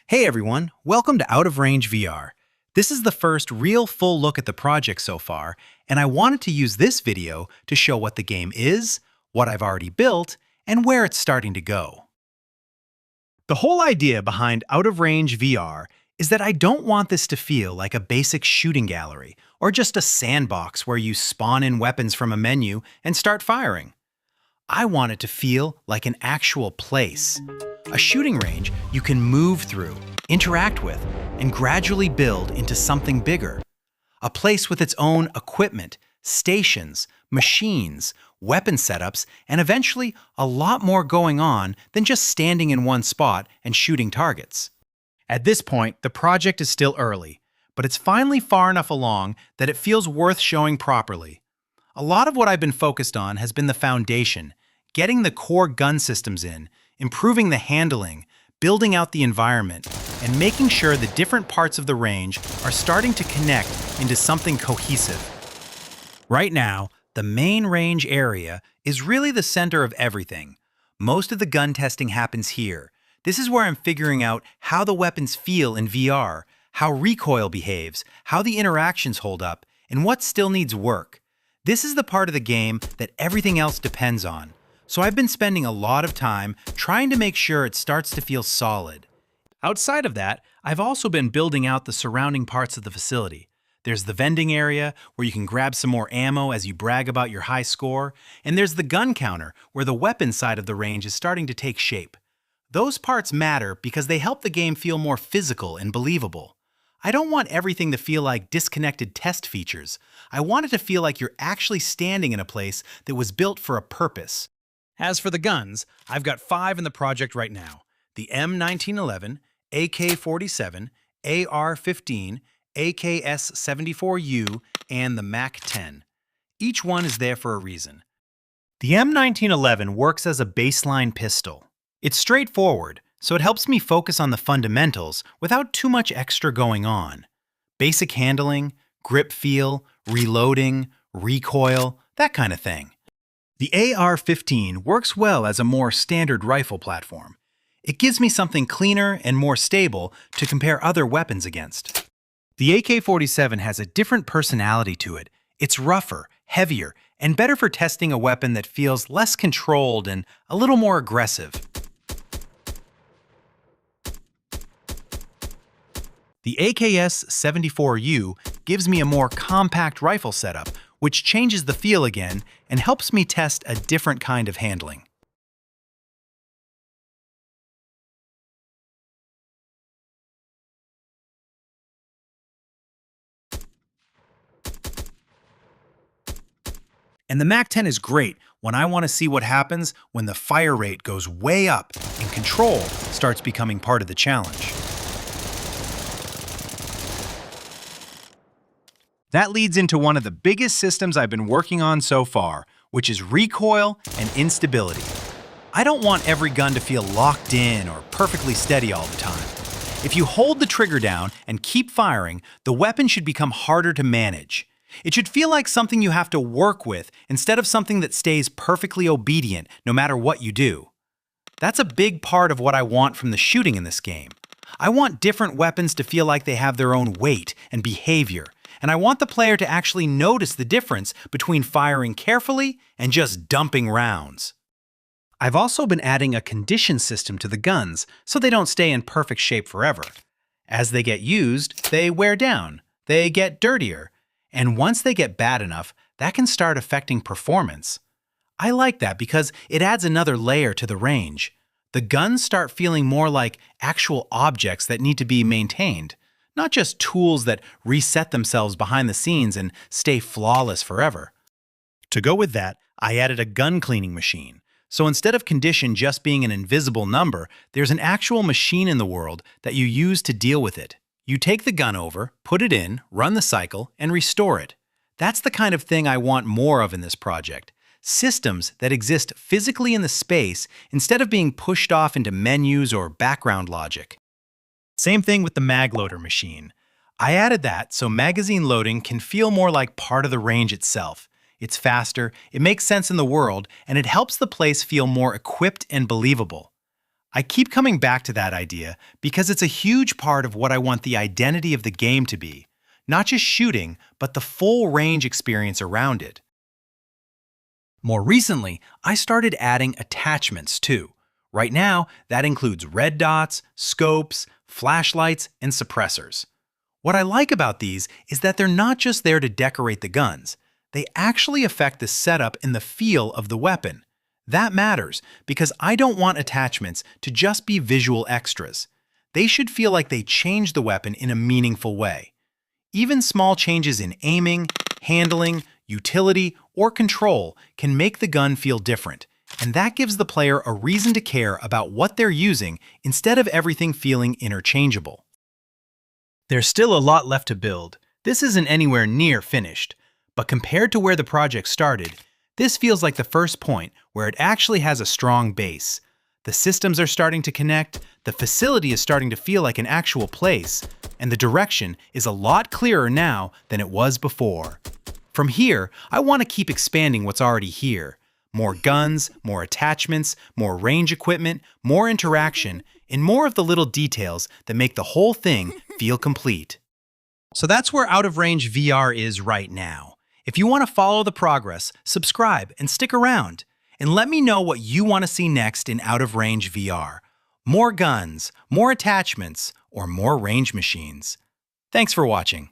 Hey everyone, welcome to Out of Range VR. This is the first real full look at the project so far, and I wanted to use this video to show what the game is, what I've already built, and where it's starting to go. The whole idea behind Out of Range VR is that I don't want this to feel like a basic shooting gallery or just a sandbox where you spawn in weapons from a menu and start firing. I want it to feel like an actual place. A shooting range you can move through, interact with, and gradually build into something bigger. A place with its own equipment, stations, machines, weapon setups, and eventually a lot more going on than just standing in one spot and shooting targets. At this point, the project is still early, but it's finally far enough along that it feels worth showing properly. A lot of what I've been focused on has been the foundation, getting the core gun systems in, improving the handling, building out the environment, and making sure the different parts of the range are starting to connect into something cohesive. Right now, the main range area is really the center of everything. Most of the gun testing happens here. This is where I'm figuring out how the weapons feel in VR, how recoil behaves, how the interactions hold up, and what still needs work. This is the part of the game that everything else depends on. So I've been spending a lot of time trying to make sure it starts to feel solid. Outside of that, I've also been building out the surrounding parts of the facility. There's the vending area, where you can grab some more ammo as you brag about your high score, and there's the gun counter, where the weapon side of the range is starting to take shape. Those parts matter because they help the game feel more physical and believable. I don't want everything to feel like disconnected test features. I want it to feel like you're actually standing in a place that was built for a purpose. As for the guns, I've got 5 in the project right now: the M1911, AK-47, AR-15, AKS-74U, and the MAC-10. Each one is there for a reason. The M1911 works as a baseline pistol. It's straightforward, so it helps me focus on the fundamentals without too much extra going on. Basic handling, grip feel, reloading, recoil, that kind of thing. The AR-15 works well as a more standard rifle platform. It gives me something cleaner and more stable to compare other weapons against. The AK-47 has a different personality to it. It's rougher, heavier, and better for testing a weapon that feels less controlled and a little more aggressive. The AKS-74U gives me a more compact rifle setup, which changes the feel again and helps me test a different kind of handling. And the MAC-10 is great when I want to see what happens when the fire rate goes way up and control starts becoming part of the challenge. That leads into one of the biggest systems I've been working on so far, which is recoil and instability. I don't want every gun to feel locked in or perfectly steady all the time. If you hold the trigger down and keep firing, the weapon should become harder to manage. It should feel like something you have to work with instead of something that stays perfectly obedient no matter what you do. That's a big part of what I want from the shooting in this game. I want different weapons to feel like they have their own weight and behavior, and I want the player to actually notice the difference between firing carefully and just dumping rounds. I've also been adding a condition system to the guns so they don't stay in perfect shape forever. As they get used, they wear down, they get dirtier, and once they get bad enough, that can start affecting performance. I like that because it adds another layer to the range. The guns start feeling more like actual objects that need to be maintained, not just tools that reset themselves behind the scenes and stay flawless forever. To go with that, I added a gun cleaning machine. So instead of condition just being an invisible number, there's an actual machine in the world that you use to deal with it. You take the gun over, put it in, run the cycle, and restore it. That's the kind of thing I want more of in this project. Systems that exist physically in the space instead of being pushed off into menus or background logic. Same thing with the mag loader machine. I added that so magazine loading can feel more like part of the range itself. It's faster, it makes sense in the world, and it helps the place feel more equipped and believable. I keep coming back to that idea because it's a huge part of what I want the identity of the game to be. Not just shooting, but the full range experience around it. More recently, I started adding attachments too. Right now, that includes red dots, scopes, flashlights, and suppressors. What I like about these is that they're not just there to decorate the guns. They actually affect the setup and the feel of the weapon. That matters because I don't want attachments to just be visual extras. They should feel like they change the weapon in a meaningful way. Even small changes in aiming, handling, utility, or control can make the gun feel different, and that gives the player a reason to care about what they're using instead of everything feeling interchangeable. There's still a lot left to build. This isn't anywhere near finished, but compared to where the project started, this feels like the first point where it actually has a strong base. The systems are starting to connect, the facility is starting to feel like an actual place, and the direction is a lot clearer now than it was before. From here, I want to keep expanding what's already here. More guns, more attachments, more range equipment, more interaction, and more of the little details that make the whole thing feel complete. So that's where Out of Range VR is right now. If you want to follow the progress, subscribe and stick around. And let me know what you want to see next in Out of Range VR. More guns, more attachments, or more range machines. Thanks for watching.